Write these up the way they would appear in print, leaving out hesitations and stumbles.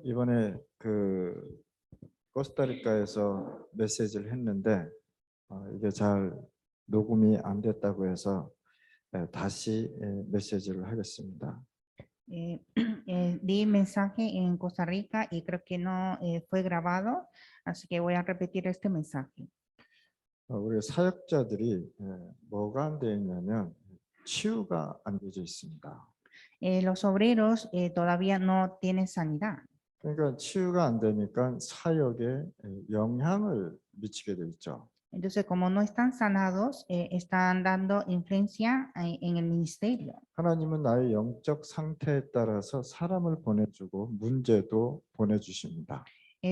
이번에 코스타리카에서 메시지를 했는데 이게 잘 녹음이 안 됐다고 해서 다시 메시지를 하겠습니다. Di mensaje en Costa Rica y creo que no fue grabado, así que voy a repetir este mensaje. 우리 사역자들이 뭐가 안 돼 있냐면 치유가 안 되어 있습니다. Los obreros todavía no tienen sanidad. 그러니까 치유가 안 되니까 사역에 영향을 미치게 돼 있죠. Entonces, como no están sanados, están dando influencia en el ministerio. 하나님은 나의 영적 상태에 따라서 사람을 보내주고 문제도 보내주십니다.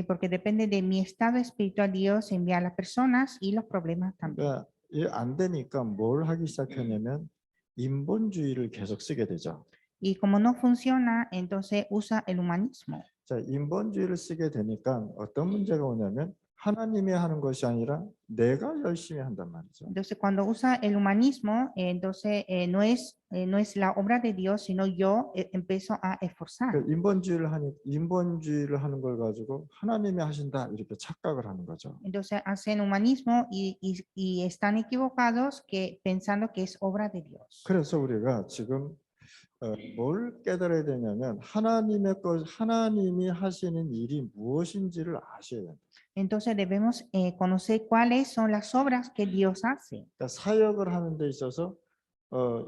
Porque depende de mi estado espiritual, Dios envía a las personas y los problemas también. 그러니까 이게 안 되니까 뭘 하기 시작했냐면 인본주의를 계속 쓰게 되죠. Y como no funciona, entonces usa el humanismo. 자, 인본주의를 쓰게 되니까 어떤 문제가 오냐면 하나님이 하는 것이 아니라 내가 열심히 한단 말이죠. Entonces, cuando usa el humanismo, entonces no es la obra de Dios, sino yo empiezo a esforzar. 그 인본주의를 하는 걸 가지고 하나님이 하신다 이렇게 착각을 하는 거죠. Entonces hacen humanismo y están equivocados pensando que es obra de Dios. 그래서 우리가 지금 뭘 깨달아야 되냐면 하나님이 하시는 일이 무엇인지를 아셔야 됩니다. Entonces debemos conocer cuáles son las obras que Dios hace. 그러니까 사역을 하는 데 있어서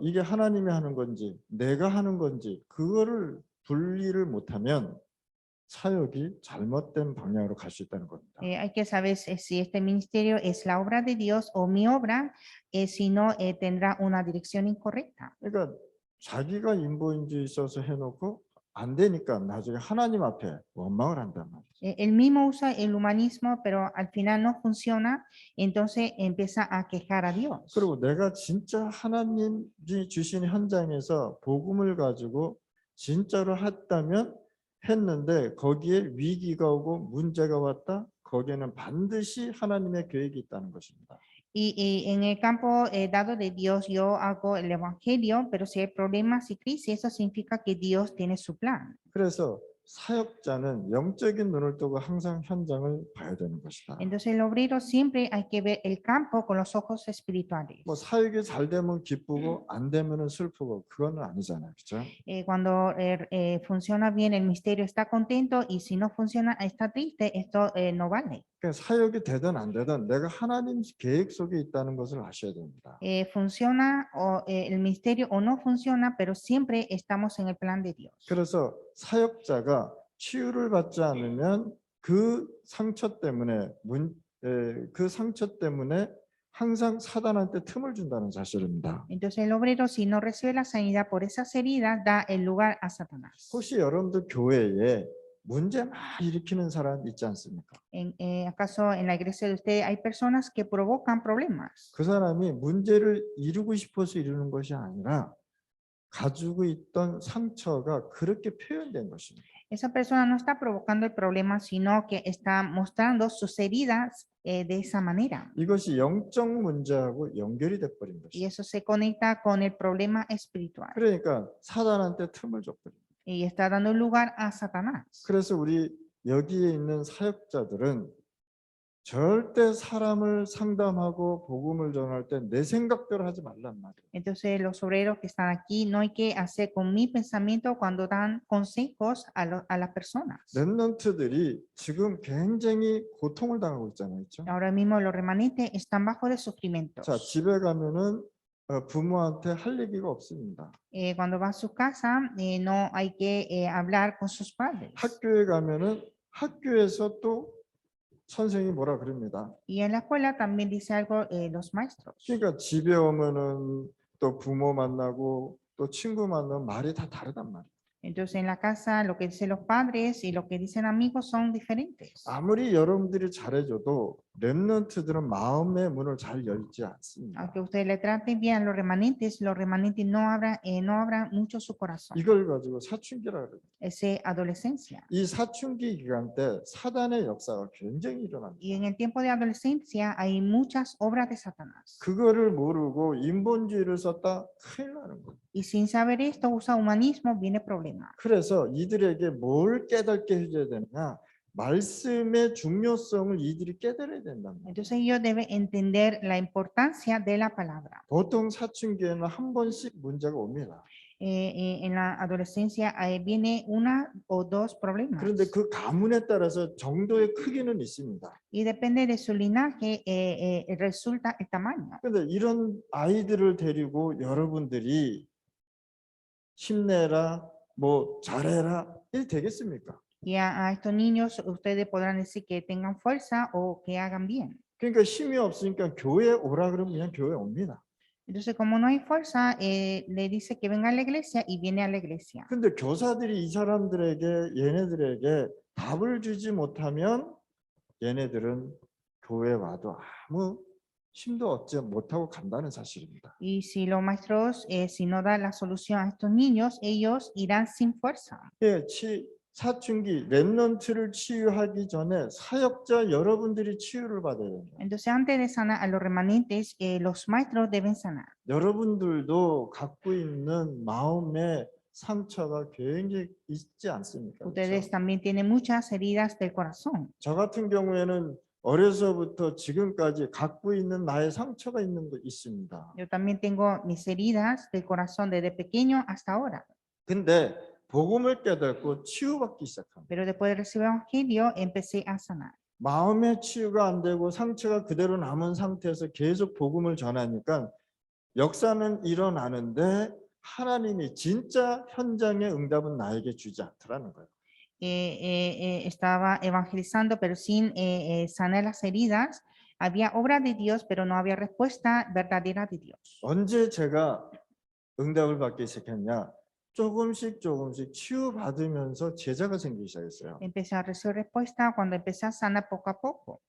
이게 하나님이 하는 건지 내가 하는 건지 그거를 분리를 못하면 사역이 잘못된 방향으로 갈 수 있다는 겁니다. Hay que saber si este ministerio es la obra de Dios o mi obra, si no tendrá una dirección incorrecta. 그러니까 자기가 인본주의 있어서 해놓고 안 되니까 나중에 하나님 앞에 원망을 한단 말이죠. Él mismo usa el humanismo, pero al final no funciona, entonces empieza a quejar a Dios. 그리고 내가 진짜 하나님이 주신 현장에서 복음을 가지고 진짜로 했는데 거기에 위기가 오고 문제가 왔다. 거기에는 반드시 하나님의 계획이 있다는 것입니다. Y en el campo dado de Dios yo hago el evangelio, pero si hay problemas y crisis, eso significa que Dios tiene su plan. 그래서 사역자는 영적인 눈을 뜨고 항상 현장을 봐야 되는 것이다. Entonces el obrero siempre hay que ver el campo con los ojos espirituales. 뭐 사역이 잘 되면 기쁘고 안 되면은 슬프고 그거는 아니잖아요, 그렇죠? Cuando funciona bien el misterio está contento y si no funciona está triste, esto no vale. 그러니까 사역이 되든 안 되든 내가 하나님 계획 속에 있다는 것을 아셔야 됩니다. Funciona el misterio o no funciona, pero siempre estamos en el plan de Dios. 그래서 사역자가 치유를 받지 않으면 그 상처 때문에 항상 사단한테 틈을 준다는 사실입니다. Entonces el obrero, si no recibe la sanidad por esas heridas, da el lugar a Satanás. 혹시 여러분들 교회에 문제 막 일으키는 사람 있지 않습니까? ¿Acaso en la iglesia de ustedes hay personas que provocan problemas? 그 사람이 문제를 이루고 싶어서 이루는 것이 아니라 가지고 있던 상처가 그렇게 표현된 것입니다. Esa persona no está provocando el problema, sino que está mostrando sus heridas de esa manera. 이것이 영적 문제하고 연결이 돼 버린 Y 것입니다. eso se conecta con el problema espiritual. 그러니까 사단한테 틈을 줬거든요. Y está dando lugar a Satanás. 그래서 우리 여기에 있는 사역자들은 절대 사람을 상담하고 복음을 전할 때 내 생각대로 하지 말란 말이에요. Entonces los obreros que están aquí no hay que hacer con mi pensamiento cuando dan consejos a las personas. 렘넌트들이 지금 굉장히 고통을 당하고 있잖아요, 그렇죠? Ahora mismo los remanentes están bajo de sufrimientos. 자, 집에 가면은 부모한테 할 얘기가 없습니다. Cuando va a su casa, no hay que hablar con sus padres. 학교에 가면은 학교에서 또 선생님이 뭐라 그럽니다. Y en la escuela también dice algo los maestros. 그러니까 집에 오면은 또 부모 만나고 또 친구 만나면 말이 다 다르단 말이에요. Entonces en la casa lo que dicen los padres y lo que dicen amigos son diferentes. 아무리 여러분들이 잘해줘도 렘넌트들은 마음의 문을 잘 열지 않습니다. Aunque ustedes le traten bien a los remanentes no abran mucho su corazón. 이걸 가지고 사춘기라 그래요. esa adolescencia. 이 사춘기 기간 때 사단의 역사가 굉장히 일어납니다. Y en el tiempo de adolescencia hay muchas obras de Satanás. 그거를 모르고 인본주의를 썼다 큰일 나는 거예요. Y sin saber esto, usa humanismo, viene problema. 그래서 이들에게 뭘 깨닫게 해줘야 되느냐? 말씀의 중요성을 이들이 깨달아야 된단 말이에요. Entonces ellos deben entender la importancia de la palabra. 보통 사춘기에는 한 번씩 문제가 옵니다. En la adolescencia viene una o dos problemas. 그런데 그 가문에 따라서 정도의 크기는 있습니다. Y depende de su linaje, resulta el tamaño. 그런데 이런 아이들을 데리고 여러분들이 힘내라, 뭐 잘해라, 이 되겠습니까? Y a estos niños ustedes podrán decir que tengan fuerza o que hagan bien. 그러니까 힘이 없으니까 교회 오라 그러면 그냥 교회 옵니다. Entonces, como no hay fuerza, le dice que venga a la iglesia y viene a la iglesia. 근데 교사들이 이 사람들에게 얘네들에게 답을 주지 못하면 얘네들은 교회 와도 아무 힘도 얻지 못하고 간다는 사실입니다. Y si los maestros, si no dan la solución a estos niños, ellos irán sin fuerza. 예, 사춘기 렘넌트를 치유하기 전에 사역자 여러분들이 치유를 받아야 됩니다. Entonces, antes de sanar a los remanentes, los maestros deben sanar. 여러분들도 갖고 있는 마음의 상처가 굉장히 있지 않습니까? Ustedes 그렇죠? también tienen muchas heridas del corazón. 저 같은 경우에는 어려서부터 지금까지 갖고 있는 나의 상처가 있는 거 있습니다. Yo también tengo mis heridas del corazón desde pequeño hasta ahora. 근데 복음을 깨닫고 치유받기 시작합니다. Pero después de recibir el evangelio, empecé a sanar. 마음의 치유가 안 되고 상처가 그대로 남은 상태에서 계속 복음을 전하니까 역사는 일어나는데 하나님이 진짜 현장의 응답은 나에게 주지 않더라는 거예요. Estaba evangelizando, pero sin sanar las heridas. Había obra de Dios, pero no había respuesta verdadera de Dios. 언제 제가 응답을 받기 시작했냐? 조금씩 치유받으면서 제자가 생기기 시작했어요. Empecé a recibir respuesta cuando empecé a sanar poco a poco.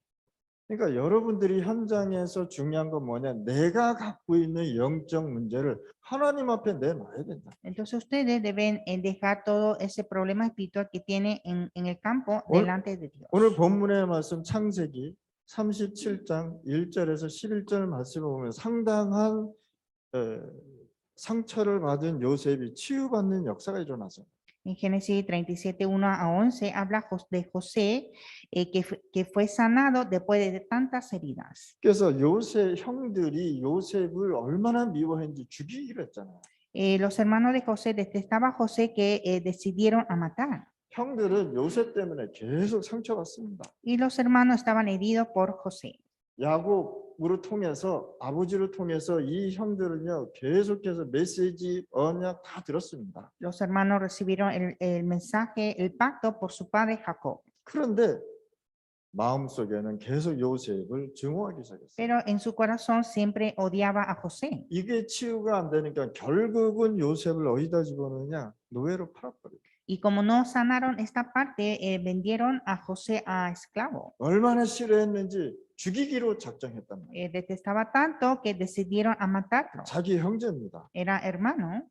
그러니까 여러분들이 현장에서 중요한 건 뭐냐? 내가 갖고 있는 영적 문제를 하나님 앞에 내놔야 된다. Entonces ustedes deben dejar todo ese problema espiritual que tiene en el campo Ol- delante de Dios. 오늘 본문의 말씀 창세기 37장 1절에서 11절 말씀을 보면 상당한 상처를 받은 요셉이 치유받는 역사가 일어나서 En Génesis 37, 1 a 11 habla de José que fue sanado después de tantas heridas. 그래서 요셉 형들이 요셉을 얼마나 미워했는지 죽이기로 했잖아요. Los hermanos de José detestaban a José que decidieron a matar. 형들은 요셉 때문에 계속 상처받습니다. Y los hermanos estaban heridos por José. 야곱으로 통해서 아버지를 통해서 이 형들은요 계속해서 메시지 언약 다 들었습니다. Los hermanos recibieron el mensaje, el pacto por su padre Jacob. 그런데 마음속에는 계속 요셉을 증오하기 시작했어요. Pero en su corazón siempre odiaba a José. 이게 치유가 안 되니까 결국은 요셉을 어디다 집어넣느냐? 노예로 팔아버려요. Y como no sanaron esta parte, vendieron a José a esclavo. 얼마나 싫어했는지 죽이기로 작정했단 말이에요. Detestaba tanto que decidieron a matarlo. 자기 형제입니다. Era hermano.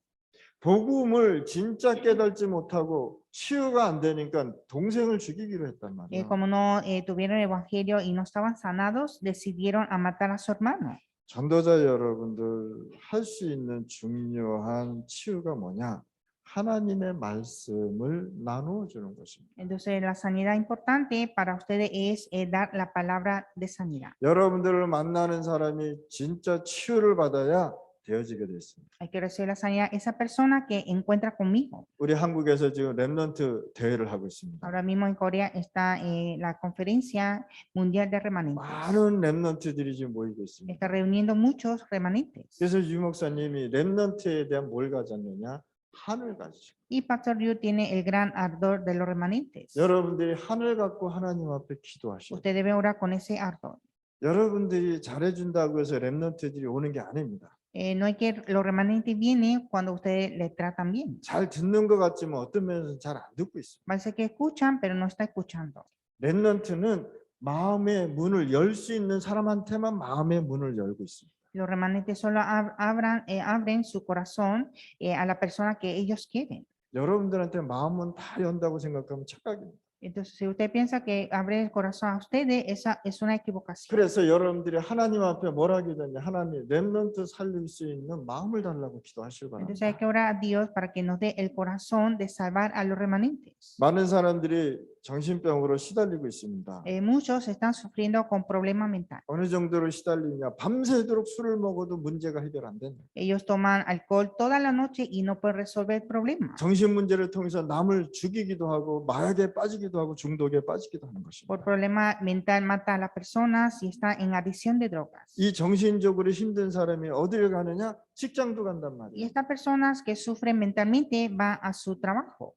복음을 진짜 깨닫지 못하고 치유가 안 되니까 동생을 죽이기로 했단 말이에요. Como no tuvieron el evangelio y no estaban sanados, decidieron a matar a su hermano. 전도자 여러분들 할 수 있는 중요한 치유가 뭐냐? 하나님의 말씀을 나누어 주는 것입니다. Entonces, la sanidad importante para ustedes es dar la palabra de sanidad. 여러분들을 만나는 사람이 진짜 치유를 받아야 되어지게 됐습니다. Hay que recibir la sanidad esa persona que encuentra conmigo. 우리 한국에서 지금 렘넌트 대회를 하고 있습니다. Ahora mismo en Corea está la conferencia mundial de remanentes. 많은 렘넌트들이 지금 모이고 있습니다. Está reuniendo muchos remanentes. 그래서 유 목사님이 렘넌트에 대한 뭘 가졌느냐? 하늘 가지고. Y Pastor Yu tiene el gran ardor de los remanentes. 여러분들이 하늘 갖고 하나님 앞에 기도하셔야 돼요. Usted debe orar con ese ardor. 여러분들이 잘해준다고 해서 렘넌트들이 오는 게 아닙니다. No hay que los remanentes vienen cuando ustedes le tratan bien. 잘 듣는 것 같지만 어떤 면에서는 잘 안 듣고 있습니다. Parece que escuchan, pero no está escuchando. 렘넌트는 마음의 문을 열 수 있는 사람한테만 마음의 문을 열고 있습니다. Los remanentes solo abren su corazón a la persona que ellos quieren. 여러분들한테 마음은 다 연다고 생각하면 착각입니다. Entonces, si usted piensa que abre el corazón a ustedes, esa es una equivocación. 그래서 여러분들이 하나님 앞에 뭘 하게 되냐, 하나님 렘넌트 살릴 수 있는 마음을 달라고 기도하시기 Entonces hay 바랍니다. que orar a Dios para que nos dé el corazón de salvar a los remanentes. 많은 사람들이 정신병으로 시달리고 있습니다. Muchos están sufriendo con problemas mentales. 어느 정도로 시달리냐, 밤새도록 술을 먹어도 문제가 해결 안 된다. Ellos toman alcohol toda la noche y no pueden resolver el problema. 정신 문제를 통해서 남을 죽이기도 하고 마약에 빠지기도 하고 중독에 빠지기도 하는 Por 것입니다. problema mental mata a las personas y está en adicción de drogas. 이 정신적으로 힘든 사람이 어디를 가느냐? 직장도 간단 Y 말이에요. estas personas que sufren mentalmente van a su trabajo.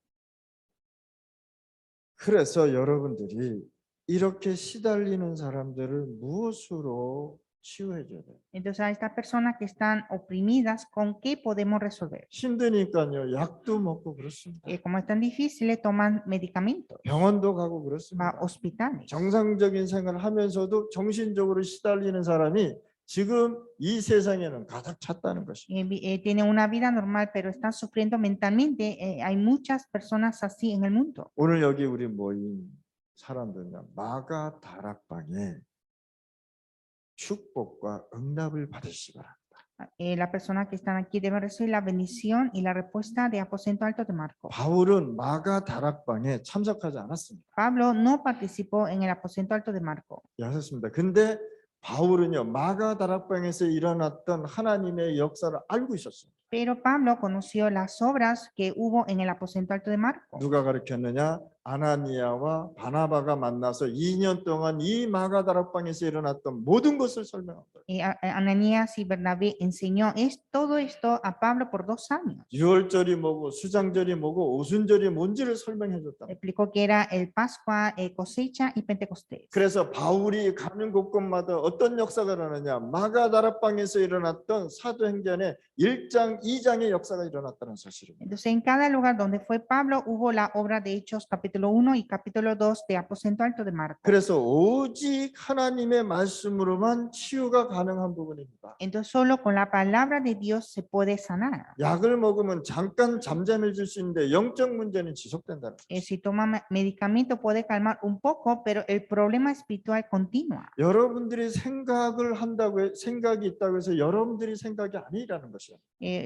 그래서 여러분들이 이렇게 시달리는 사람들을 무엇으로 치유해 줘야 돼요? Entonces a estas personas que están oprimidas, ¿con qué podemos resolver? 힘드니까요. 약도 먹고 그렇습니다. Como están difíciles, toman medicamentos, 병원도 가고 va a 그렇습니다. hospitales. 정상적인 생활을 하면서도 정신적으로 시달리는 사람이 지금 이 세상에는 가득 찼다는 것입니다. Tienen una vida normal, pero están sufriendo mentalmente. Hay muchas personas así en el mundo. 오늘 여기 우리 모인 사람들은 마가 다락방에 축복과 응답을 받으시기 바랍니다. Las personas que están aquí deben recibir la bendición y la respuesta de Aposento Alto de Marco. 바울은 마가 다락방에 참석하지 않았습니다. Pablo no participó en el Aposento Alto de Marco. 하셨습니다. 근데 바울은요, 마가 다락방에서 일어났던 하나님의 역사를 알고 있었습니다. Pero Pablo conoció las obras que hubo en el Aposento Alto de Marco. 누가 가르쳤느냐? 아나니아와 바나바가 만나서 2년 동안 이 마가 다락방에서 일어났던 모든 것을 설명한 거예요. Ananías y Bernabé enseñó todo esto a Pablo por 2 años. 유월절이 뭐고 수장절이 뭐고 오순절이 뭔지를 설명해 줬다. Explicó que era el Pascua, cosecha y Pentecostés. 그래서 바울이 가는 곳곳마다 어떤 역사가 일어나냐? 마가 다락방에서 일어났던 사도행전의 1장, 2장의 역사가 일어났다는 사실입니다. Entonces, en cada lugar donde fue Pablo, hubo la obra de Hechos, capítulo 1 y capítulo 2 de Aposento Alto de Marco. 그래서 오직 하나님의 말씀으로만 치유가 가능한 부분입니다. Entonces, solo con la palabra de Dios se puede sanar. 약을 먹으면 잠깐 잠잠해질 수 있는데 영적 문제는 지속된다는 거죠. Si toma medicamento puede calmar un poco, pero el problema espiritual continúa. 여러분들이 생각을 한다고 생각이 있다고 해서 여러분들이 생각이 아니라는 것이요.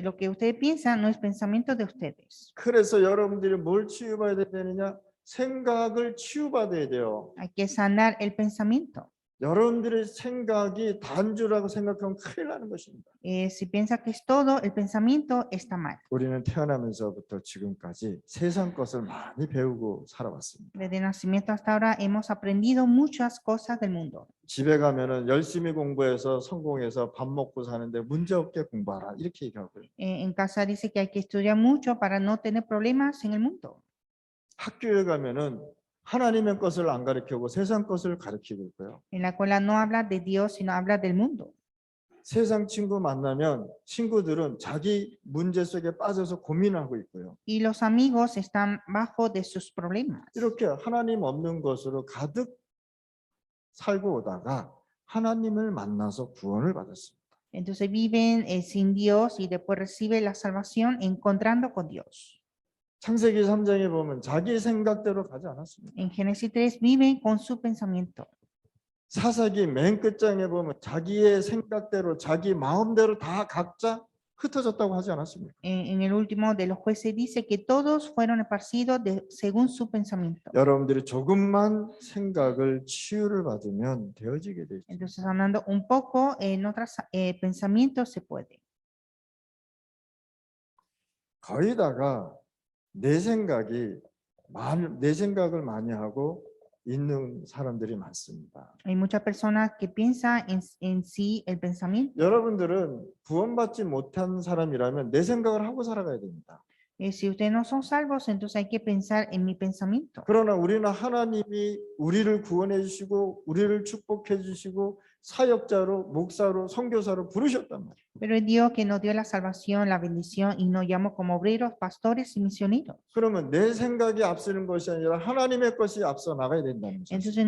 Lo que ustedes piensan no es pensamiento de ustedes. 그래서 여러분들이 뭘 치유받아야 되느냐? 생각을 치유받아야 돼요. Hay que sanar el pensamiento. 여러분들의 생각이 단주라고 생각하면 큰일 나는 것입니다. Si piensa que es todo, el pensamiento está mal. 우리는 태어나면서부터 지금까지 세상 것을 많이 배우고 살아왔습니다. Desde nacimiento hasta ahora hemos aprendido muchas cosas del mundo. 집에 가면은 열심히 공부해서 성공해서 밥 먹고 사는데 문제 없게 공부하라 이렇게 얘기하고요. En casa dice que hay que estudiar mucho para no tener problemas en el mundo. 학교에 가면은 하나님의 것을 안 가르치고 세상 것을 가르치고 있고요. En la escuela no habla de Dios, sino habla del mundo. 세상 친구 만나면 친구들은 자기 문제 속에 빠져서 고민하고 있고요. Y los amigos están bajo de sus problemas. 이렇게 하나님 없는 것으로 가득 살고 오다가 하나님을 만나서 구원을 받았습니다. Entonces viven sin Dios y después recibe la salvación encontrando con Dios. 창세기 3장에 보면 자기 생각대로 가지 않았습니다. En Génesis 3 viven con su pensamiento. 사사기 맨 끝장에 보면 자기의 생각대로 자기 마음대로 다 각자 흩어졌다고 하지 않았습니까? En el último de los jueces dice que todos fueron esparcidos según su pensamiento. 여러분들이 조금만 생각을 치유를 받으면 되어지게 돼 있습니다. Entonces, hablando un poco en otros pensamientos se puede. 거의 다가 내 생각을 많이 하고 있는 사람들이 많습니다. Hay muchas personas que piensan en sí el pensamiento. 여러분들은 구원받지 못한 사람이라면 내 생각을 하고 살아가야 됩니다. Si ustedes no son salvos, entonces hay que pensar en mi pensamiento. 그러나 우리는 하나님이 우리를 구원해 주시고 우리를 축복해 주시고 사역자로, 목사로, 선교사로 부르셨단 말이에요. Pero es Dios que nos dio la salvación, la bendición y nos llamó como obreros, pastores y misioneros. 그러면 내 생각이 앞서는 것이 아니라 하나님의 것이 앞서 나가야 된다는 거죠. Entonces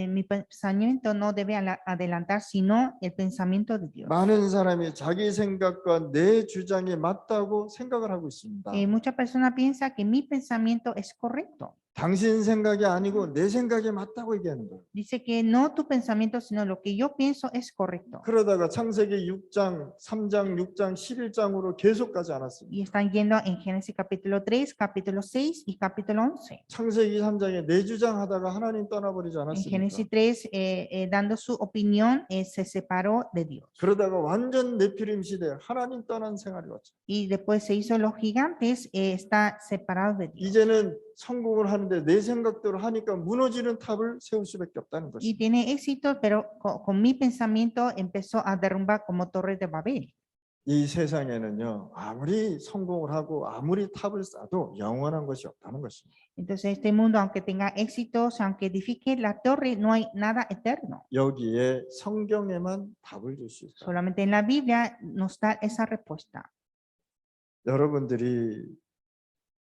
mi pensamiento no debe adelantar, sino el pensamiento de Dios. 많은 사람이 자기 생각과 내 주장이 맞다고 생각을 하고 있습니다. Muchas personas piensan que mi pensamiento es correcto. 당신 생각이 아니고 내 생각이 맞다고 얘기하는 거예요. Dice que no tu pensamiento, sino lo que yo pienso es correcto. 그러다가 창세기 6장, 3장, 6장, 11장으로 계속 가지 않았습니다. Y están yendo en Génesis capítulo 3, capítulo 6 y capítulo 11. 창세기 3장에 내 주장하다가 하나님 떠나버리지 En 않았습니까? Génesis 3, dando su opinión, se separó de Dios. 그러다가 완전 네피림 시대 하나님 떠난 생활이 왔죠. Y después se hizo los gigantes, está separado de Dios. 이제는 성공을 하는데 내 생각대로 하니까 무너지는 탑을 세울 수밖에 없다는 Y 것입니다. tiene éxito, pero con mi pensamiento empezó a derrumbar como torre de Babel. 이 세상에는요, 아무리 성공을 하고 아무리 탑을 쌓아도 영원한 것이 없다는 것입니다. Entonces este mundo, aunque tenga éxitos, aunque edifique la torre, no hay nada eterno. 여기에 성경에만 답을 줄 수 있다. Solamente en la Biblia nos da esa respuesta. 여러분들이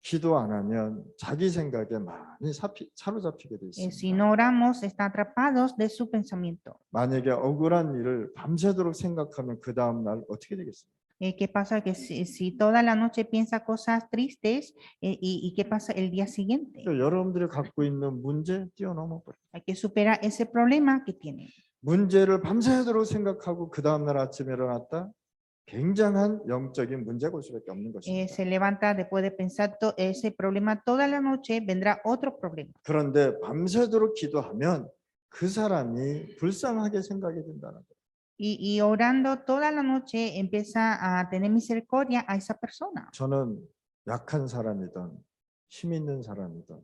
기도 안 하면 자기 생각에 많이 사로잡히게 돼 Si 있습니다. no oramos, están atrapados de su pensamiento. 만약에 억울한 일을 밤새도록 생각하면 그 다음 날 어떻게 되겠습니까? ¿Qué pasa? Que si toda la noche piensa cosas tristes, y qué pasa el día siguiente? 여러분들이 갖고 있는 문제 뛰어넘어 버려요. Hay que superar ese problema que tienen. 문제를 밤새도록 생각하고 그 다음 날 아침에 일어났다. 굉장한 영적인 문제가 올 수밖에 없는 것입니다. Se levanta después de pensar ese problema toda la noche, vendrá otro problema. 그런데 밤새도록 기도하면 그 사람이 불쌍하게 생각이 된다는 거예요. Y orando toda la noche empieza a tener misericordia a esa persona. 저는 약한 사람이든 힘 있는 사람이든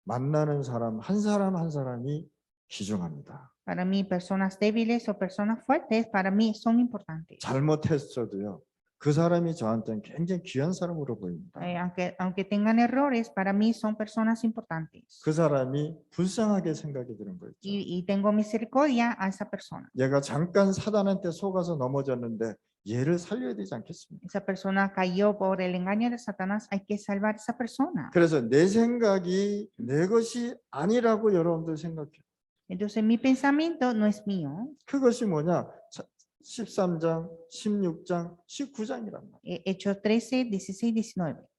만나는 사람 한 사람이 귀중합니다. Para mí, personas débiles o personas fuertes, para mí son importantes. 잘못했어도요. 그 사람이 저한테는 굉장히 귀한 사람으로 보입니다. Aunque tengan errores, para mí son personas importantes. 그 사람이 불쌍하게 생각이 드는 거죠. Y tengo misericordia a esa persona. 얘가 잠깐 사단한테 속아서 넘어졌는데 얘를 살려야 되지 않겠습니까? Esa persona cayó por el engaño de Satanás, hay que salvar a esa persona. 그래서 내 생각이 내 것이 아니라고 여러분들 생각해요. Entonces mi pensamiento no es mío. 그것이 뭐냐? 13장, 16장, 19장이란 말이에요. Hechos 13, 16, 19.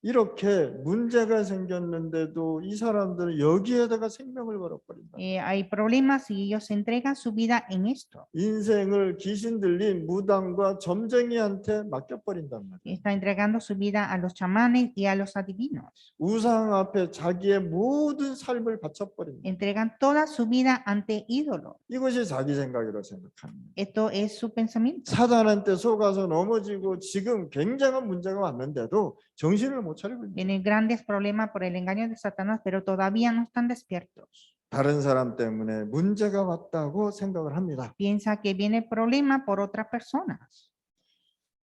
이렇게 문제가 생겼는데도 이 사람들은 여기에다가 생명을 걸어버린다. Hay problemas y ellos entregan su vida en esto. 인생을 귀신 들린 무당과 점쟁이한테 맡겨버린단 말이에요. Está entregando su vida a los chamanes y a los adivinos. 우상 앞에 자기의 모든 삶을 바쳐버린다. Entregan toda su vida ante ídolos. 이것이 자기 생각이라고 생각합니다. Esto es su pensamiento. 사단한테 속아서 넘어지고 지금 굉장한 문제가 왔는데도 정신을 못 차리고 있는. Tienen grandes problemas por el engaño de Satanás, pero todavía no están despiertos. 다른 사람 때문에 문제가 왔다고 생각을 합니다. Piensa que viene problema por otras personas,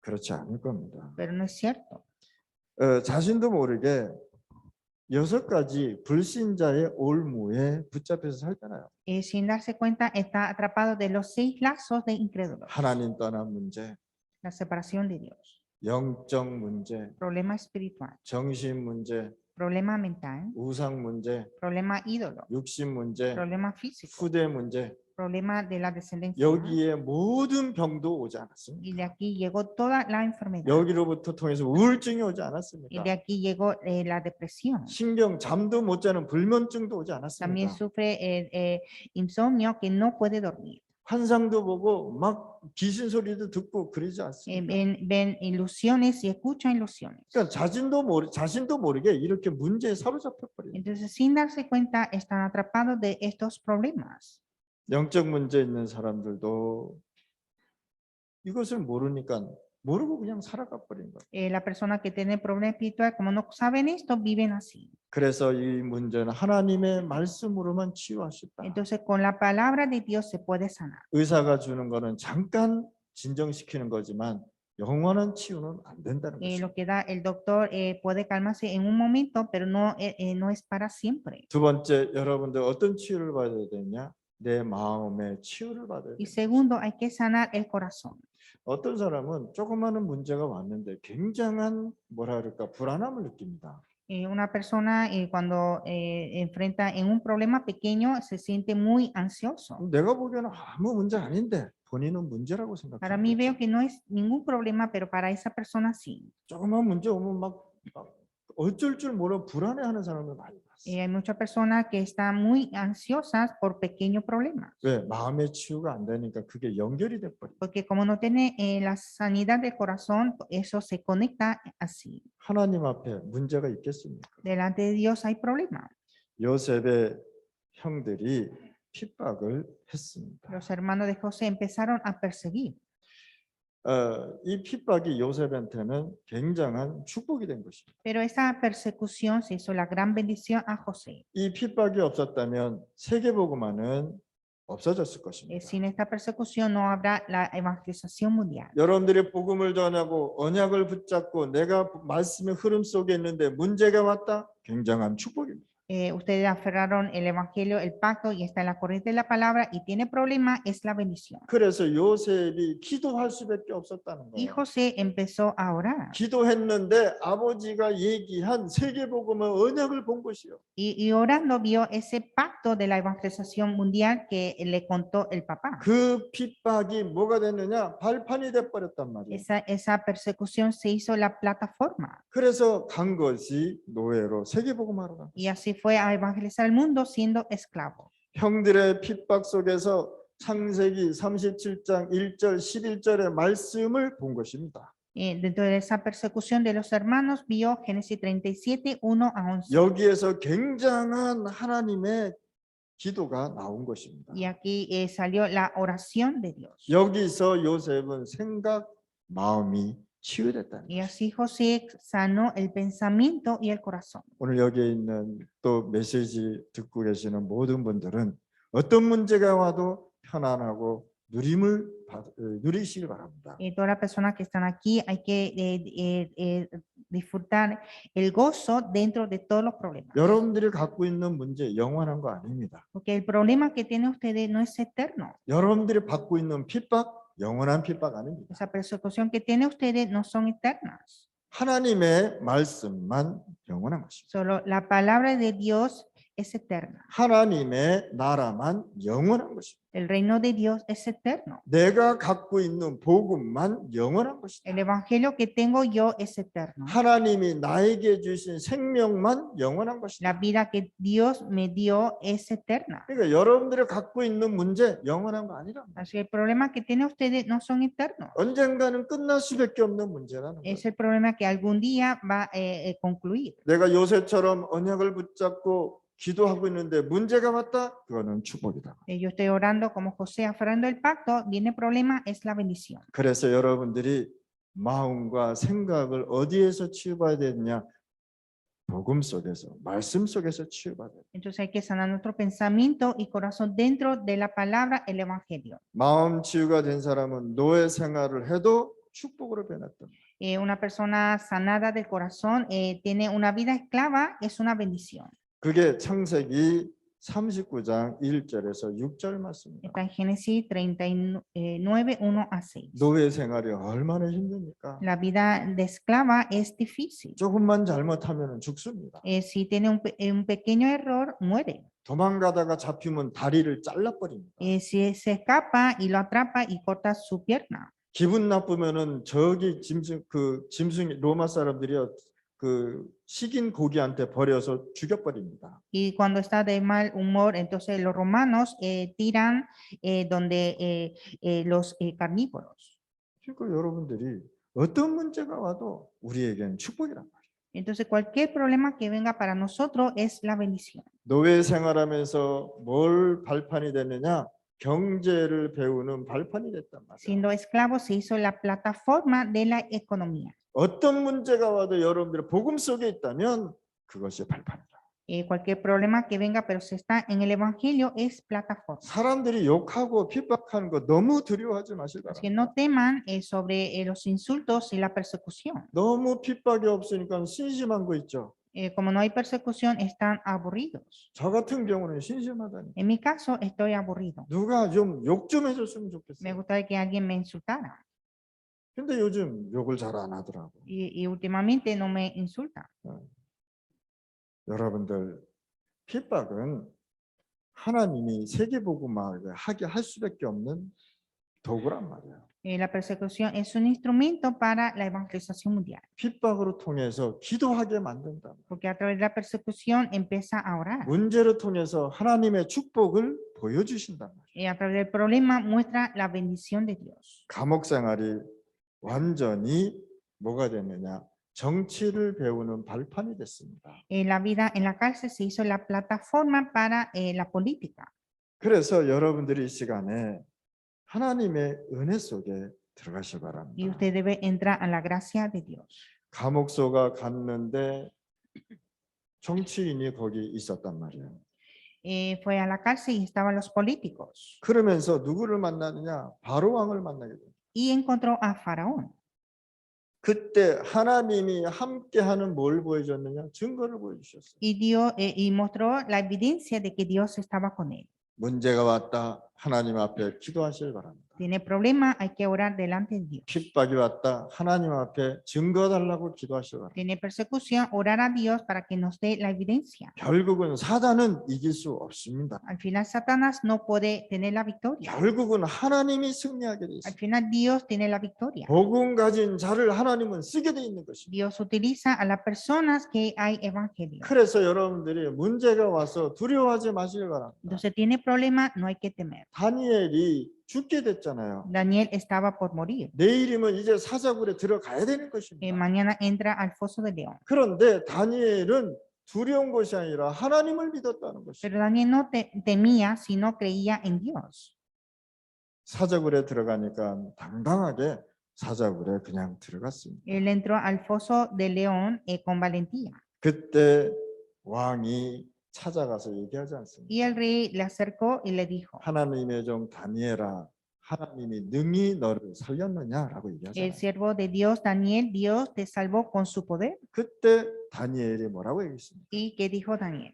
그렇지 않을 겁니다. pero no es cierto. 자신도 모르게 6가지 불신자의 올무에 붙잡혀서 살잖아요. Sin darse cuenta, está atrapado de los 6 lazos de incrédulos. 하나님 떠난 문제, La separación de Dios, 영적 문제, problema espiritual, 정신 문제, problema mental, 우상 문제, problema ídolo, 육신 문제, problema físico, 후대 문제, problema de la descendencia. 여기에 모든 병도 오지 Y 않았습니다. de aquí llegó toda la enfermedad. 여기로부터 통해서 우울증이 오지 Y 않았습니다. de aquí llegó la depresión. 신경 잠도 못 자는 불면증도 오지 También 않았습니다. sufre insomnio, que no puede dormir. 환상도 보고 막 귀신 소리도 듣고 그러지 않습니다. Ven ilusiones y escuchan ilusiones. 그러니까 자신도 모르게 이렇게 문제에 사로잡혀 버려요. Entonces, sin darse cuenta, están atrapados de estos problemas. 영적 문제 있는 사람들도 이것을 모르고 그냥 살아가 버린 거예요. La persona que tiene problema espiritual, como no saben esto, viven así. 그래서 이 문제는 하나님의 말씀으로만 치유할 수 있다. Entonces, con la palabra de Dios se puede sanar. 의사가 주는 거는 잠깐 진정시키는 거지만 영원한 치유는 안 된다는 거죠. Lo que da el doctor puede calmarse en un momento, pero no es para siempre. 두 번째, 여러분들 어떤 치유를 받아야 되냐? 내 마음의 치유를 받아야 Y 돼. segundo, hay que sanar el corazón. 어떤 사람은 조그마한 문제가 왔는데 굉장한 뭐라 그럴까 불안함을 느낍니다. Una persona cuando enfrenta en un problema pequeño se siente muy ansioso. 내가 보기에는 아무 문제 아닌데 본인은 문제라고 Para mí veo 생각해요. que no es ningún problema, pero para esa persona sí. 조그만 문제 오면 막 어쩔 줄 모르고 불안해하는 사람을 많이 봤어요. Hay muchas personas que están muy ansiosas por pequeños problemas, 왜? 마음의 치유가 안 되니까 그게 연결이 돼 버려. porque como no tiene la sanidad del corazón, eso se conecta así. 하나님 앞에 문제가 있겠습니까? Delante de Dios hay problemas. 요셉의 형들이 핍박을 했습니다. Los hermanos de José empezaron a perseguir. 이 핍박이 요셉한테는 굉장한 축복이 된 것입니다. Pero esa persecución se hizo la gran bendición a José. 이 핍박이 없었다면 세계복음화는 없어졌을 것입니다. Sin esta persecución no habrá la evangelización mundial. 여러분들이 복음을 전하고 언약을 붙잡고 내가 말씀의 흐름 속에 있는데 문제가 왔다? 굉장한 축복입니다. Ustedes aferraron el evangelio, el pacto y está en la corriente de la palabra y tiene problema, es la bendición. 그래서 요셉이 기도할 수밖에 없었다는 Y 거예요. José empezó a orar. 기도했는데 아버지가 얘기한 세계복음의 언약을 본 것이요. Y orando vio ese pacto de la evangelización mundial que le contó el papá. 그 핍박이 뭐가 됐느냐? 발판이 돼 버렸단 말이에요. Esa persecución se hizo la plataforma. 그래서 간 것이 노예로 세계복음하러 간. Y así fue a evangelizar el mundo siendo esclavo. 형들의 핍박 속에서 창세기 37장 1절 11절의 말씀을 본 것입니다. Dentro de esa persecución de los hermanos vio Génesis 37, 1 a 11. 여기에서 굉장한 하나님의 기도가 나온 것입니다. Y aquí salió la oración de Dios. 여기서 요셉은 생각, 마음이 치유됐다는 Y 것입니다. así José sanó el pensamiento y el corazón. 오늘 여기에 있는 또 메시지 듣고 계시는 모든 분들은 어떤 문제가 와도 편안하고 누리시길 바랍니다. Todas las personas que están aquí hay que disfrutar el gozo dentro de todos los problemas. 여러분들이 갖고 있는 문제 영원한 거 아닙니다. Porque el problema que tienen ustedes no es eterno. 여러분들이 받고 있는 핍박 영원한 핍박 아닙니다. Esa persecución que tienen ustedes no son eternas. 하나님의 말씀만 영원한 것입니다. Solo la palabra de Dios es eterna. 하나님의 나라만 영원한 것입니다. El reino de Dios es eterno. 내가 갖고 있는 복음만 영원한 것이다. El evangelio que tengo yo es eterno. 하나님이 나에게 주신 생명만 영원한 것이다. La vida que Dios me dio es eterna. 그러니까 여러분들이 갖고 있는 문제 영원한 거 아니라 Así que el problema que tienen ustedes no son eternos. 언젠가는 끝날 수밖에 없는 문제라는 거예요. Es el problema que algún día va a concluir. 내가 요셉처럼 언약을 붙잡고 기도하고 있는데 문제가 왔다? 그거는 축복이다. Yo estoy orando como José, aferrando el pacto, viene problema, es la bendición. 그래서 여러분들이 마음과 생각을 어디에서 치유받아야 되느냐? 복음 속에서, 말씀 속에서 치유받아야 돼. Entonces hay que sanar nuestro pensamiento y corazón dentro de la palabra, el evangelio. 마음 치유가 된 사람은 노예 생활을 해도 축복으로 변했다. Una persona sanada del corazón tiene una vida esclava, es una bendición. 그게 창세기 39장 1절에서 6절 말씀입니다. Está en Génesis 39, 1 a 6. 노예 생활이 얼마나 힘듭니까? La vida de esclava es difícil. 조금만 잘못하면 죽습니다. Si tiene un pequeño error, muere. 도망가다가 잡히면 다리를 잘라버립니다. Si se escapa y lo atrapa y corta su pierna. 기분 나쁘면은 저기 짐승 로마 사람들이요 그 식인 고기한테 버려서 죽여버립니다. Y cuando está de mal humor, entonces los romanos tiran donde los carnívoros. 그러니까 여러분들이 어떤 문제가 와도 우리에겐 축복이란 말이에요. Entonces cualquier problema que venga para nosotros es la bendición. 노예 생활하면서 뭘 발판이 됐느냐? 경제를 배우는 발판이 됐단 말이에요. Siendo esclavos se hizo la plataforma de la economía. 어떤 문제가 와도 여러분들이 복음 속에 있다면 그것이 발판이다. Cualquier problema que venga, pero si está en el evangelio, es plataforma. 사람들이 욕하고 핍박하는 거 너무 두려워하지 마시기 Así que 바랍니다. no teman sobre los insultos y la persecución. 너무 핍박이 없으니까 심심한 거 있죠. Como no hay persecución, están aburridos. 저 같은 경우는 심심하다니. En mi caso, estoy aburrido. 누가 좀 욕 좀 해줬으면 Me 좋겠어요. gustaría que alguien me insultara. 근데 요즘 욕을 잘 안 하더라고. Y últimamente no me insulta. 여러분들 핍박은 하나님이 세계복음화를 하게 할 수밖에 없는 도구란 말이에요. La persecución es un instrumento para la evangelización mundial, 핍박으로 통해서 기도하게 만든다. porque a través de la persecución empieza a orar. 문제를 통해서 하나님의 축복을 보여주신단 말이에요. Y a través del problema muestra la bendición de Dios. 감옥 생활이 완전히 뭐가 됐느냐? 정치를 배우는 발판이 됐습니다. La vida en la cárcel se hizo la plataforma para la política. 그래서 여러분들이 이 시간에 하나님의 은혜 속에 들어가시 Y 바랍니다. usted debe entrar a la gracia de Dios. 감옥소가 갔는데 정치인이 거기 있었단 말이에요. Fue a la cárcel y estaban los políticos. 그러면서 누구를 만나느냐? 바로 왕을 만나게 돼요. Y encontró a Faraón. 그때 하나님이 함께하는 뭘 보여줬느냐? 증거를 보여주셨어요. Y mostró la evidencia de que Dios estaba con él. 문제가 왔다. 하나님 앞에 기도하시길 바랍니다. Tiene problema, hay que orar delante de Dios. 핍박이 왔다. 하나님 앞에 증거 달라고 기도하시길 바랍니다. Tiene persecución, orar a Dios para que nos dé la evidencia. 결국은 사단은 이길 수 없습니다. Al final Satanás no puede tener la victoria. 결국은 하나님이 승리하게 돼 Al 있어요. final Dios tiene la victoria. 복음 가진 자를 하나님은 쓰게 돼 있는 것입니다. Dios utiliza a las personas que hay evangelio. 그래서 여러분들이 문제가 와서 두려워하지 마시길 바랍니다. Entonces tiene problema, no hay que temer. 다니엘이 죽게 됐잖아요. Daniel estaba por morir. 내일이면 이제 사자굴에 들어가야 되는 것입니다. Mañana entra al foso de león. 그런데 다니엘은 두려운 것이 아니라 하나님을 믿었다는 것입니다. Pero Daniel no temía, sino creía en Dios. 사자굴에 들어가니까 당당하게 사자굴에 그냥 들어갔습니다. Él entró al foso de león con valentía. 그때 왕이 찾아가서 얘기하지 않습니다. Y el rey le acercó y le dijo, 하나님의 종 다니엘아, 하나님이 능히 너를 살렸느냐라고 el 얘기하잖아요. siervo de Dios, Daniel, Dios te salvó con su poder. 그때 다니엘이 뭐라고 얘기했습니까? ¿Y qué dijo Daniel?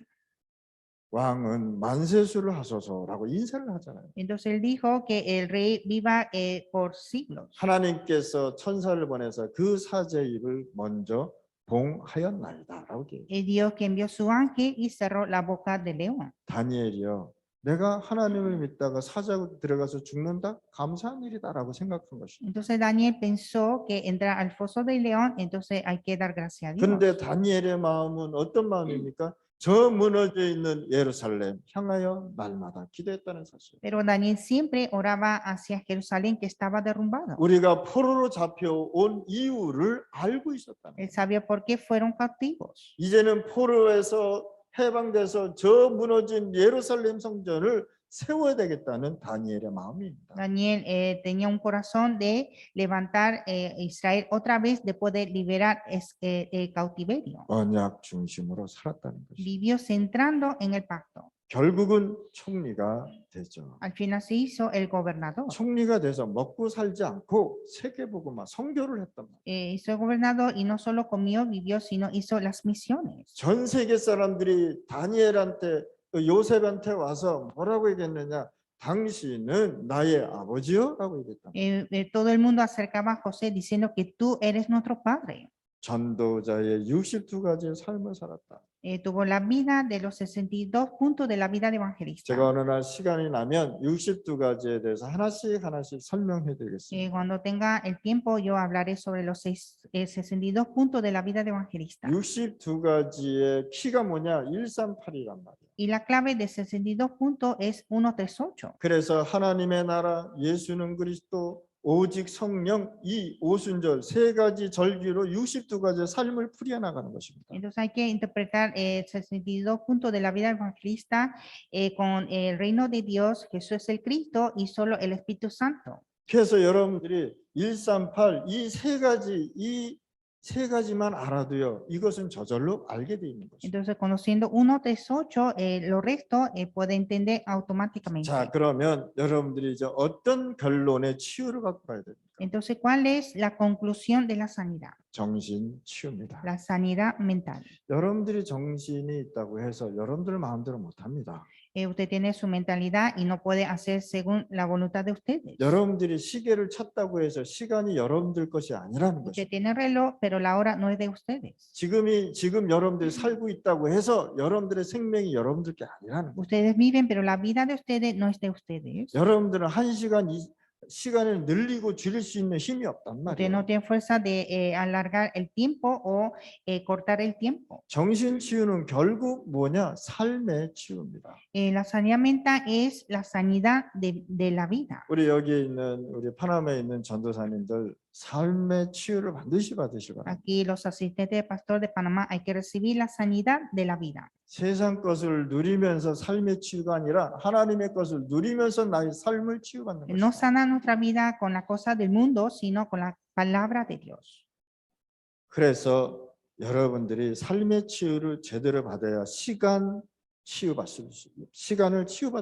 왕은 만세수를 하소서라고 인사를 하잖아요. Entonces él dijo que el rey viva por siglos. 하나님께서 천사를 보내서 그 사제의 입을 먼저 봉하였나이다라고 얘기해요. Dios que envió su ángel y cerró la boca del león. 다니엘이요. 내가 하나님을 믿다가 사자굴 들어가서 죽는다? 감사한 일이다라고 생각한 것입니다. Entonces Daniel pensó que entrar al foso del león, entonces hay que dar gracias a Dios. 그런데 다니엘의 마음은 어떤 마음입니까? 저 무너져 있는 예루살렘 향하여 날마다 기도했다는 사실. Pero Daniel siempre oraba hacia Jerusalén que estaba derrumbado. 우리가 포로로 잡혀온 이유를 알고 있었다는 거예요. Él sabía por qué fueron cautivos. 이제는 포로에서 해방돼서 저 무너진 예루살렘 성전을 세워야 되겠다는 다니엘의 마음입니다. Daniel tenía un corazón de levantar Israel otra vez después de liberar el cautiverio. 언약 중심으로 살았다는 것이죠. Vivió centrando en el pacto. 결국은 총리가 되죠. Al final se hizo el gobernador. 총리가 돼서 먹고 살지 않고 세계복음화 선교를 했단 말이에요. Hizo el gobernador y no solo comió, vivió, sino hizo las misiones. 전 세계 사람들이 다니엘한테 요셉한테 와서 뭐라고 얘기했느냐? 당신은 나의 아버지요? 라고 얘기했다. Todo el mundo acercaba a José diciendo que tú eres nuestro padre. 전도자의 62가지의 삶을 살았다. Tuvo la vida de los 62 puntos de la vida de evangelista. 제가 어느 날 시간이 나면 62가지에 대해서 하나씩 설명해 드리겠습니다. Cuando tenga el tiempo, yo hablaré sobre los 62 puntos de la vida de evangelista. 62가지의 키가 뭐냐? 138이란 말이에요. Y la clave de 62 puntos es 138. 그래서 하나님의 나라, 예수는 그리스도, 오직 성령, 이 오순절 세 가지 절기로 62가지의 삶을 풀이해나가는 것입니다. Entonces hay que interpretar 62 puntos de la vida evangelista con el reino de Dios, Jesús es el Cristo y solo el Espíritu Santo. 그래서 여러분들이 138, 이 세 가지만 알아도요. 이것은 저절로 알게 돼 있는 것입니다. Entonces conociendo 138, lo resto puede entender automáticamente. 자, 그러면 여러분들이 이제 어떤 결론의 치유를 갖고 가야 됩니까? Entonces, ¿cuál es la conclusión de la sanidad? 정신 치유입니다. La sanidad mental. 여러분들이 정신이 있다고 해서 여러분들 마음대로 못합니다. Usted tiene su mentalidad y no puede hacer según la voluntad de ustedes. 여러분들이 시계를 찾다고 해서 시간이 여러분들 것이 아니라는 Usted 것입니다. tiene reloj, pero la hora no es de ustedes. 지금 여러분들이 살고 있다고 해서 여러분들의 생명이 여러분들 게 아니라는 거예요. Ustedes viven, pero la vida de ustedes no es de ustedes. 여러분들은 한 시간 시간을 늘리고 줄일 수 있는 힘이 없단 Usted no 말이에요. tiene fuerza de alargar el tiempo o cortar el tiempo. 정신 치유는 결국 뭐냐? 삶의 치유입니다. La sanidad mental es la sanidad de la vida. 우리 여기에 있는 우리 파나마에 있는 전도사님들 삶의 치유를 반드시 받으시기 바랍니다. Aquí los asistentes de pastor de Panamá hay que recibir la sanidad de la vida. 세상 것을 누리면서 삶의 치유가 아니라 하나님의 것을 누리면서 나의 삶을 치유받는 No 것입니다. sana nuestra vida con la cosa del mundo, sino con la palabra de Dios. 그래서 여러분들이 삶의 치유를 제대로 받아야 시간을 치유받을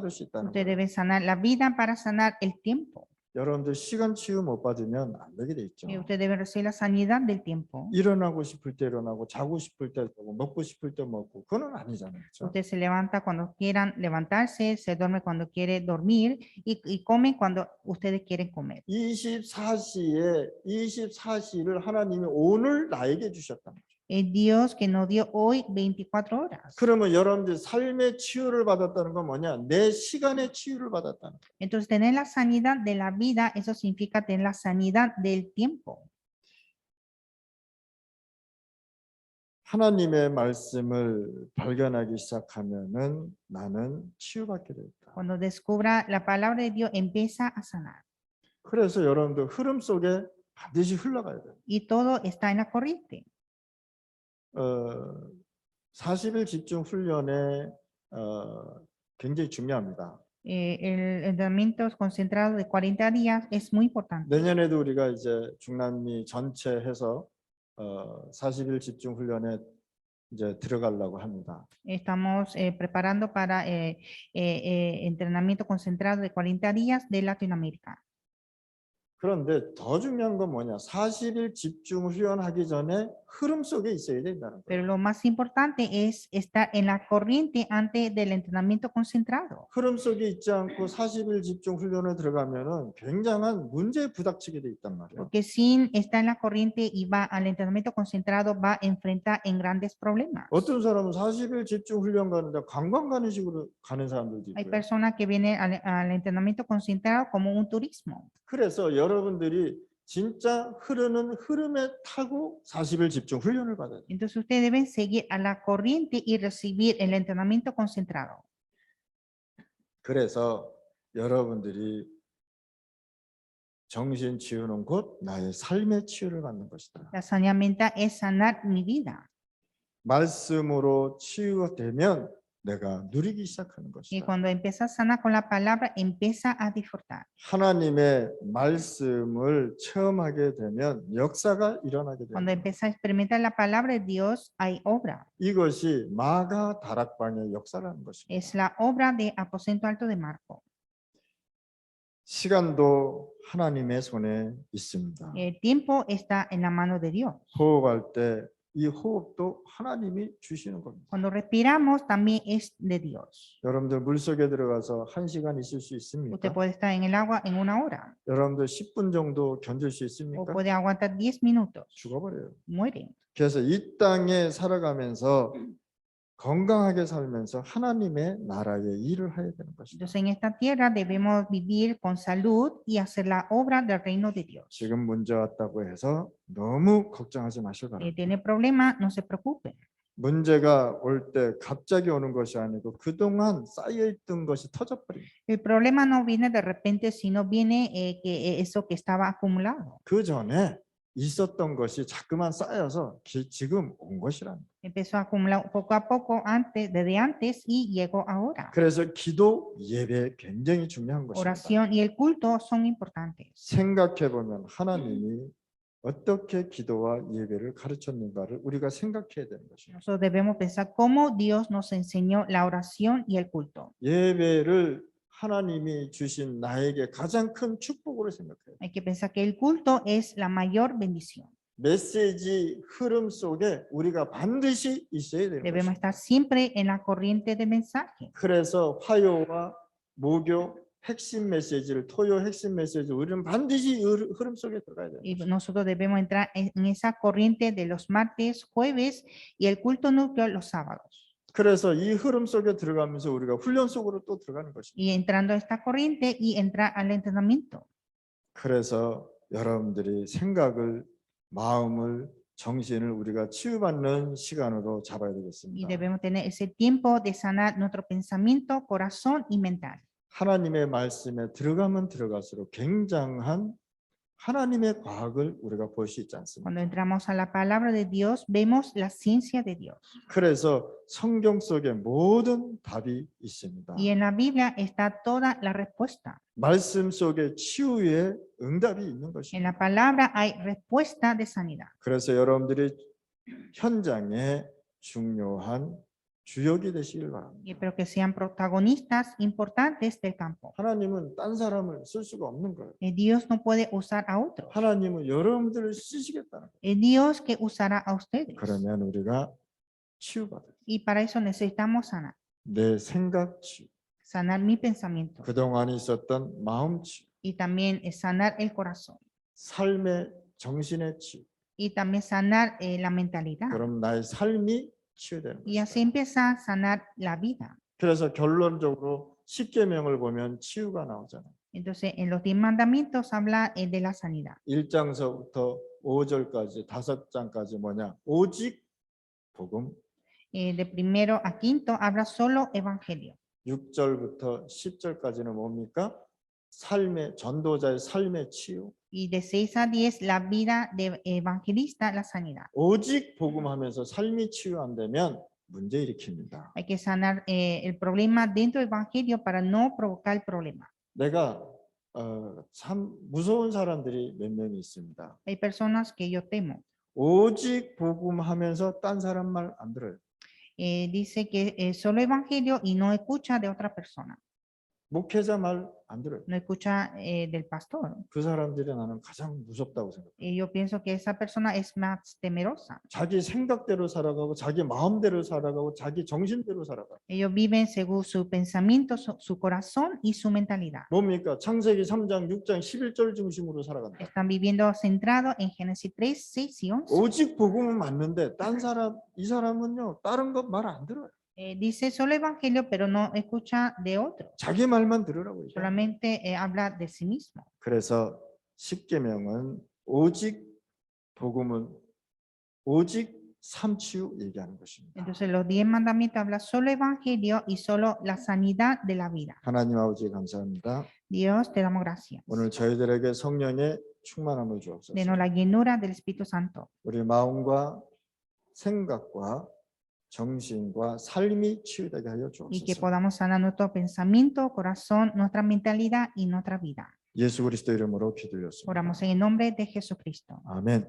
수 있다는 Usted 거예요. debe sanar la vida para sanar el tiempo. 여러분들 시간 치유 못 받으면 안 되게 돼 있죠. Usted debe recibir la sanidad del tiempo. 일어나고 싶을 때 일어나고 자고 싶을 때 자고 먹고 싶을 때 먹고 그건 아니잖아요. 그렇죠? Usted se levanta cuando quieran levantarse, se duerme cuando quiere dormir y come cuando ustedes quieren comer. 24시를 하나님이 오늘 나에게 주셨단 말이에요. Es Dios que nos dio hoy 24 horas. 그러면 여러분들 삶의 치유를 받았다는 건 뭐냐? 내 시간의 치유를 받았다는 거예요. Entonces, tener la sanidad de la vida, eso significa tener la sanidad del tiempo. 하나님의 말씀을 발견하기 시작하면은 나는 치유받게 되었다. Cuando descubra la palabra de Dios, empieza a sanar. 그래서 여러분들 흐름 속에 반드시 흘러가야 돼요. Y todo está en la corriente. 40일 집중 훈련에 굉장히 중요합니다. El entrenamiento concentrado de 40 días es muy importante. 내년에도 우리가 이제 중남미 전체 해서 40일 집중 훈련에 이제 들어가려고 합니다. Estamos preparando para entrenamiento concentrado de 40 días de Latinoamérica. 그런데 더 중요한 건 뭐냐? 40일 집중 훈련하기 전에 흐름 속에 있어야 된다는 Pero 거예요. lo más importante es estar en la corriente antes del entrenamiento concentrado. 흐름 속에 있지 않고 40일 집중 훈련에 들어가면은 굉장한 문제에 부닥치게 돼 있단 말이에요. Porque sin estar en la corriente y va al entrenamiento concentrado, va a enfrentar en grandes problemas. 어떤 사람은 40일 집중 훈련 가는데 관광 가는 식으로 가는 사람들도 Hay 있고요. personas que vienen al entrenamiento concentrado como un turismo. 그래서 여러분들이 진짜 흐르는 흐름에 타고 40일 집중 훈련을 받아야 돼요. Entonces ustedes deben seguir a la corriente y recibir el entrenamiento concentrado. 그래서 여러분들이 정신 치유는 곧 나의 삶의 치유를 받는 것이다. La sanidad mental es sanar mi vida. 말씀으로 치유되면 내가 누리기 시작하는 Y 것이다. cuando empieza a sanar con la palabra, empieza a disfrutar. 하나님의 말씀을 체험하게 되면 역사가 일어나게 Cuando 됩니다. empieza a experimentar la palabra de Dios, hay obra. 이것이 마가 다락방의 역사라는 것입니다. Es la obra de Aposento Alto de Marco. 시간도 하나님의 손에 있습니다. El tiempo está en la mano de Dios. 호흡할 때 이 호흡도 하나님이 주시는 겁니다. Cuando respiramos, también es de Dios. 여러분들 물속에 들어가서 1시간 있을 수 있습니까? Usted puede estar en el agua en una hora 여러분들 10분 정도 견딜 수 o 있습니까? puede aguantar 10 minutos. 죽어버려요. Mueren. 그래서 이 땅에 살아가면서 건강하게 살면서 하나님의 나라의 일을 해야 되는 것이다. Entonces, en esta tierra debemos vivir con salud y hacer la obra del reino de Dios. 지금 문제 왔다고 해서 너무 걱정하지 마시기 바랍니다. Tiene problema, no se preocupe. 문제가 올 때 갑자기 오는 것이 아니고 그동안 쌓여있던 것이 터져버립니다. El problema no viene de repente, sino viene eso que estaba acumulado. 그 전에 있었던 것이 자꾸만 쌓여서 지금 온 것이라는 거예요. Empezó a acumular poco a poco antes, desde antes y llegó ahora. 그래서 기도, 예배 굉장히 중요한 것입니다. Oración y el culto son importantes. 생각해 보면 하나님이 어떻게 기도와 예배를 가르쳤는가를 우리가 생각해야 되는 것입니다. Nosotros debemos pensar cómo Dios nos enseñó la oración y el culto. 예배를 하나님이 주신 나에게 가장 큰 축복으로 생각해요. Hay que pensar que el culto es la mayor bendición. 메시지 흐름 속에 우리가 반드시 있어야 되는 Debemos 것입니다. estar siempre en la corriente de mensaje. 그래서 화요와 목요 핵심 메시지를 토요 핵심 메시지 우리는 반드시 흐름 속에 들어가야 돼요. Y nosotros debemos entrar en esa corriente de los martes, jueves y el culto núcleo los sábados. 그래서 이 흐름 속에 들어가면서 우리가 훈련 속으로 또 들어가는 것입니다. Y entrando a esta corriente y entrar al entrenamiento. 그래서 여러분들이 생각을, 마음을, 정신을 우리가 치유받는 시간으로 잡아야 Y 되겠습니다. debemos tener ese tiempo de sanar nuestro pensamiento, corazón y mental. 하나님의 말씀에 들어가면 들어갈수록 굉장한 하나님의 과학을 우리가 볼 수 있지 않습니까? Cuando entramos a la palabra de Dios, vemos la ciencia de Dios. 그래서 성경 속에 모든 답이 있습니다. Y en la Biblia está toda la respuesta. 말씀 속에 치유의 응답이 있는 En 것입니다. la palabra hay respuesta de sanidad. 그래서 여러분들이 현장에 중요한 주역이 되시길 바랍니다. Y espero que sean protagonistas importantes del campo. 하나님은 딴 사람을 쓸 수가 없는 거예요. Dios no puede usar a otros. 하나님은 여러분들을 쓰시겠다는 거예요. Es Dios que usará a ustedes. 그러면 우리가 치유받아요. Y para eso necesitamos sanar. 내 생각 치유, Sanar mi pensamiento. 그동안 있었던 마음 치유, Y también sanar el corazón. 삶의 정신의 치유. Y también sanar la mentalidad. 그럼 나의 삶이 치유되는 Y 거예요. así empieza a sanar la vida. 그래서 결론적으로 십계명을 보면 치유가 나오잖아요. Entonces, en los 10 mandamientos habla de la sanidad. 1장서부터 5절까지 5장까지 뭐냐? 오직 복음. De primero a quinto habla solo evangelio. 6절부터 10절까지는 뭡니까? 삶의 전도자의 삶의 치유. Y de 6 a 10 la vida de evangelista, la sanidad. 오직 복음하면서 삶이 치유 안 되면 문제 일으킵니다. Hay que sanar el problema dentro del evangelio para no provocar el problema. 내가 참 무서운 사람들이 몇 명이 있습니다. Hay personas que yo temo. 오직 복음하면서 딴 사람 말 안 들어요. Dice que solo evangelio y no escucha de otra persona. 목회자 말 안 들어요. No escucha del pastor. 그 사람들이 나는 가장 무섭다고 생각해요. Y yo pienso que esa persona es más temerosa. 자기 생각대로 살아가고 자기 마음대로 살아가고 자기 정신대로 살아가요. Ellos viven según su pensamiento, su corazón y su mentalidad. 뭡니까? 창세기 3장 6장 11절 중심으로 살아간다. Están viviendo centrados en Génesis 3, 6 y 11. 오직 복음은 맞는데 딴 사람 이 사람은요 다른 것 말 안 들어요. Dice solo evangelio, pero no escucha de otro. 자기 말만 들으라고 해요. Solamente habla de sí mismo. 그래서 십계명은 오직 복음은 오직 삼치유 얘기하는 것입니다. Entonces los 10 mandamientos habla solo evangelio y solo la sanidad de la vida. 하나님 아버지 감사합니다. Dios, te damos gracias. 오늘 저희들에게 성령의 충만함을 주옵소서. Denos la llenura del Espíritu Santo. 우리 마음과 생각과 정신과 삶이 치유되게 하여 Y que 주옵소서. podamos sanar nuestro pensamiento, corazón, nuestra mentalidad y nuestra vida. 예수 그리스도 이름으로 기도드렸습니다. Oramos en el nombre de Jesucristo. 아멘.